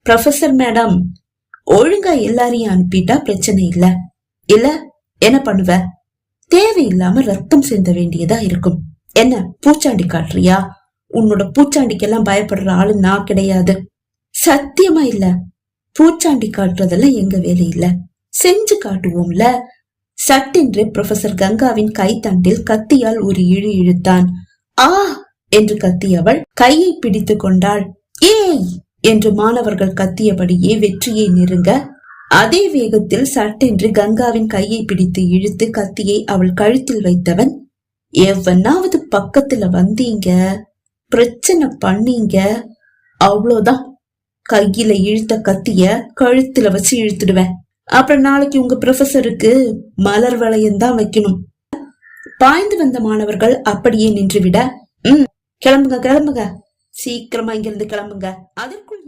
Professor madam, ஒழுங்கா எல்லாரையும் அனுப்பிட்டா பிரச்சனை இல்ல. இல்ல என்ன பண்ணுவ? தேவையில்லாம ரத்தம் சிந்த வேண்டியதா இருக்கும். என்ன பூச்சாண்டி காட்டுறியா? உன்னோட பூச்சாண்டிக்கெல்லாம் பயப்படுற ஆளு நான் கிடையாது. சத்தியமா இல்ல. பூச்சாண்டி காட்டுறதெல்லாம் எங்க வேலை இல்ல, செஞ்சு காட்டுவோம்ல. சட்டென்று ப்ரொஃபசர் கங்காவின் கைத்தண்டில் கத்தியால் ஒரு இழு இழுத்தான். ஆ என்று கத்தியவள் கையை பிடித்து கொண்டாள். ஏய் என்று மாணவர்கள் கத்தியபடியே வெற்றியை நெருங்க, அதே வேகத்தில் சட்டென்று கங்காவின் கையை பிடித்து இழுத்து கத்தியை அவள் கழுத்தில் வைத்தவன், எவனாவது பக்கத்துல வந்தீங்க, பிரச்சனை பண்ணீங்க, அவ்வளோதான். கையில இழுத்த கத்திய கழுத்துல வச்சு இழுத்துடுவேன். அப்புறம் நாளைக்கு உங்க ப்ரொஃபசருக்கு மலர் வளையம் தான் வைக்கணும். பாய்ந்து வந்த மாணவர்கள் அப்படியே நின்றுவிட, கிளம்புங்க கிளம்புங்க, சீக்கிரமா இங்கிருந்து கிளம்புங்க. அதற்குள்